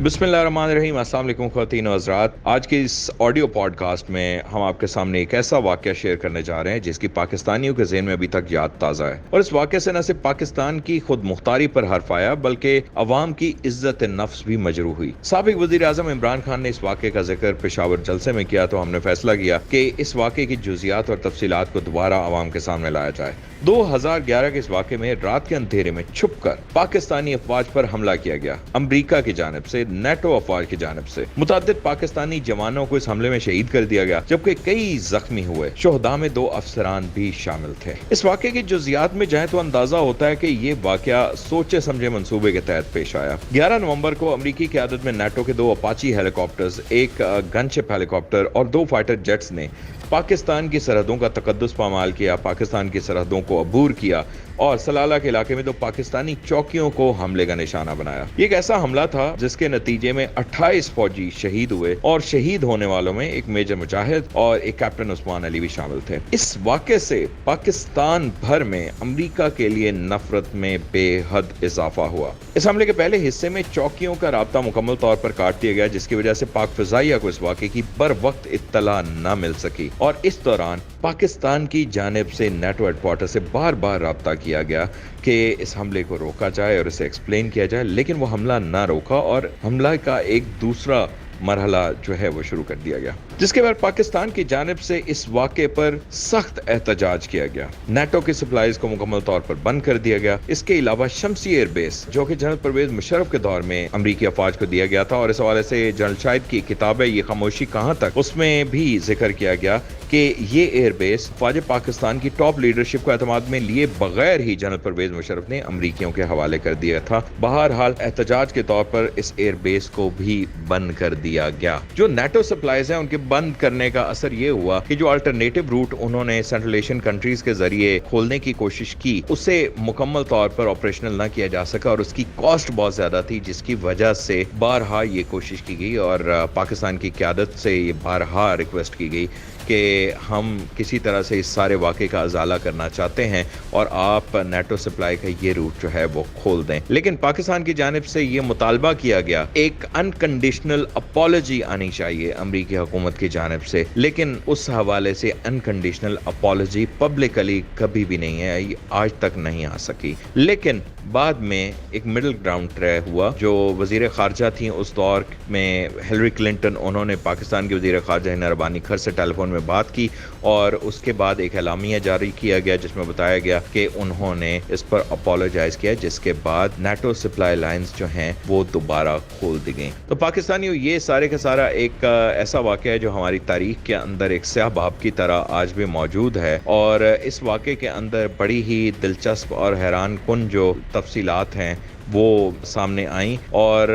बिस्मिल्लाहिर्रहमानिर्रहीम। अस्सलाम वालेकुम ख़वातीन और हज़रात। आज के इस ऑडियो पॉडकास्ट में हम आपके सामने एक ऐसा वाक़या शेयर करने जा रहे हैं जिसकी पाकिस्तानियों के ज़हन में अभी तक याद ताज़ा है। और इस वाक़े से न सिर्फ पाकिस्तान की खुद मुख्तारी पर हर्फ आया बल्कि अवाम की इज्जत नफ्स भी मजरूह हुई। साबिक़ वज़ीर आज़म इमरान खान ने इस वाक़े का जिक्र पेशावर जलसे में किया तो हमने फैसला किया कि इस वाक़े की जुज़ियात और तफसीलात को दोबारा अवाम के सामने लाया जाए। 2011 के इस वाक़े में रात के अंधेरे में छुपकर पाकिस्तानी अफवाज पर हमला किया गया। अमरीका की जानिब से, नेटो अफवाज की जानिब से मुतअद्दिद पाकिस्तानी जवानों को इस हमले में शहीद कर दिया गया, जबकि कई जख्मी हुए। शुहदा में 2 अफसरान भी शामिल थे। इस वाक़े की जुज़ियात में जाए तो अंदाजा होता है कि ये वाक़या सोचे समझे मंसूबे के तहत पेश आया। 11 नवंबर को अमरीकी क़यादत में नेटो के 2 अपाची हेलीकॉप्टर्स, एक गनशिप हेलीकॉप्टर और 2 फाइटर जेट्स ने पाकिस्तान की सरहदों का तकद्दुस पामाल किया, पाकिस्तान की सरहदों को अबूर किया और सलाला के इलाके में 2 पाकिस्तानी चौकियों को हमले का निशाना बनाया। ये एक ऐसा हमला था जिसके नतीजे में 28 फौजी शहीद हुए और शहीद होने वालों में एक मेजर मुजाहिद और एक कैप्टन उस्मान अली भी शामिल थे। इस वाक़े से पाकिस्तान भर में अमरीका के लिए नफरत में बेहद इजाफा हुआ। इस हमले के पहले हिस्से में चौकियों का राब्ता मुकम्मल तौर पर काट दिया गया, जिसकी वजह से पाक फ़िज़ाइया को इस वाक़े की बर वक्त इत्तला न मिल सकी और इस दौरान पाकिस्तान की जानिब से नेटो हेडक्वार्टर से बार बार राब्ता किया गया कि इस हमले को रोका जाए और इसे एक्सप्लेन किया जाए, लेकिन वो हमला ना रोका और हमला का एक दूसरा मरहला जो है वो शुरू कर दिया गया, जिसके बाद पाकिस्तान की जानिब से इस वाक़े पर सख्त एहतजाज किया गया। नेटो की सप्लाईज को मुकम्मल तौर पर बंद कर दिया गया। इसके अलावा शम्सी एयर बेस, जो कि जनरल परवेज मुशर्रफ के दौर में अमरीकी अफवाज को दिया गया था, और इस हवाले से जनरल शाहिद की किताब है ये खामोशी कहाँ तक, उसमें भी जिक्र किया गया कि ये एयर बेस फौज पाकिस्तान की टॉप लीडरशिप को एतमाद में लिए बगैर ही जनरल परवेज मुशर्रफ ने अमरीकियों के हवाले कर दिया था। बहरहाल एहतजाज के तौर पर इस एयर बेस को भी बंद कर दिया गया। जो नेटो सप्लाईज हैं उनके बंद करने का असर ये हुआ कि जो अल्टरनेटिव रूट उन्होंने सेंट्रल एशियन कंट्रीज के जरिए खोलने की कोशिश की, उसे मुकम्मल तौर पर ऑपरेशनल न किया जा सका और उसकी कॉस्ट बहुत ज्यादा थी, जिसकी वजह से बारहा ये कोशिश की गई और पाकिस्तान की क़यादत से ये बारहा रिक्वेस्ट की गई कि हम किसी तरह से इस सारे वाक़े का अजाला करना चाहते हैं और आप नेटो सप्लाई का ये रूट जो है वो खोल दें। लेकिन पाकिस्तान की जानिब से ये मुतालबा किया गया, एक अनकंडीशनल अपॉलजी आनी चाहिए अमरीकी हुकूमत की जानिब से, लेकिन उस हवाले से अनकंडीशनल अपॉलजी पब्लिकली कभी भी नहीं है, आज तक नहीं आ सकी। लेकिन बाद में एक मिडिल ग्राउंड तय हुआ। जो वज़ीर ख़ारजा थी उस दौर में हिलरी क्लिंटन, उन्होंने पाकिस्तान के वज़ीर ख़ारजा हिना रब्बानी खर से टेलीफोन में बात की और उसके बाद एक एलामिया जारी किया गया जिसमें बताया गया कि उन्होंने इस पर अपोलोजाइज किया, जिसके बाद नेटो सप्लाई लाइंस जो हैं वो दोबारा खोल दी गई। तो पाकिस्तानियों, ये सारे का सारा एक ऐसा वाक़या है जो हमारी तारीख के अंदर एक स्याह बाब की तरह आज भी मौजूद है और इस वाक़े के अंदर बड़ी ही दिलचस्प और हैरान कुन जो तफसीलात हैं वो सामने आई और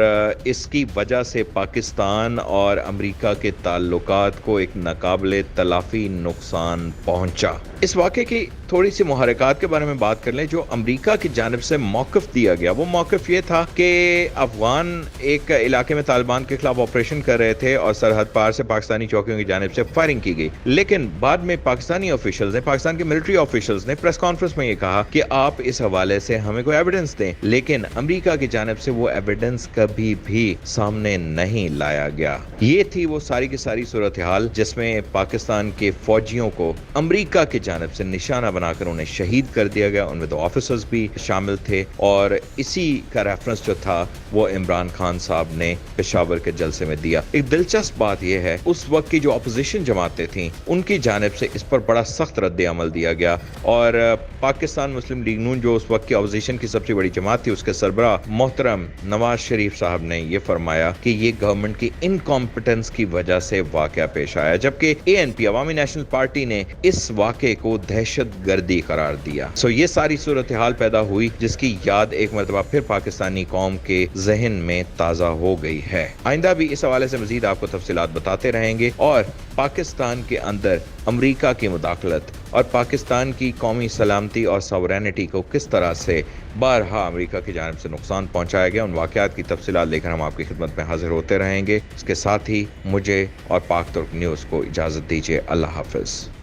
इसकी वजह से पाकिस्तान और अमेरिका के ताल्लुकात को एक नाकाबिले तलाफी नुकसान पहुंचा। इस वाक़े की थोड़ी सी मुहरकात के बारे में बात कर लें। जो अमेरिका की जानिब से मौक़िफ़ दिया गया वो मौक़िफ़ ये था कि अफ़गान एक इलाके में तालिबान के खिलाफ ऑपरेशन कर रहे थे और सरहद पार से पाकिस्तानी चौकियों की जानिब से फायरिंग की गई, लेकिन बाद में पाकिस्तानी ऑफिशियल्स ने, पाकिस्तान के मिलिट्री ऑफिशियल्स ने प्रेस कॉन्फ्रेंस में ये कहा कि आप इस हवाले से हमें कोई एविडेंस दें, लेकिन अमेरिका की जानिब से वो एविडेंस कभी भी सामने नहीं लाया गया। ये थी वो सारी की सारी सूरत हाल जिसमें पाकिस्तान के फौजियों को अमेरिका की जानिब से निशाना बनाकर उन्हें शहीद कर दिया गया। उनमें 2 ऑफिसर्स भी शामिल थे और इसी का रेफरेंस जो था वो इमरान खान साहब ने पेशावर के जलसे में दिया। एक दिलचस्प बात यह है, उस वक्त की जो अपोजिशन जमातें थीं उनकी जानिब से इस पर बड़ा सख्त रद्द अमल दिया गया और पाकिस्तान मुस्लिम लीग नून, जो उस वक्त की अपोजिशन की सबसे बड़ी जमात थी, उसके सरबराह मोहतरम नवाज शरीफ साहब ने यह फरमाया कि ये गवर्नमेंट की इनकॉम्पिटेंस की वजह से वाकया पेश आया, जबकि ANP अवामी नेशनल पार्टी ने इस वाक़े को दहशत गर्दी करार दिया। ये सारी सूरत हाल पैदा हुई जिसकी याद एक मरतबा फिर पाकिस्तानी कौम के जहन में ताज़ा हो गई है। आइंदा भी इस हवाले से मजीद आपको तफसीलात बताते रहेंगे और पाकिस्तान के अंदर अमरीका की मुदाखलत और पाकिस्तान की कौमी सलामती और सॉवरेनिटी को किस तरह से बारहा अमरीका की जानिब से नुकसान पहुंचाया गया, उन वाक़यात की तफसीलात लेकर हम आपकी खिदमत में हाजिर होते रहेंगे। इसके साथ ही मुझे और पाक तुर्क न्यूज़ को इजाज़त दीजिए। अल्लाह हाफ़िज़।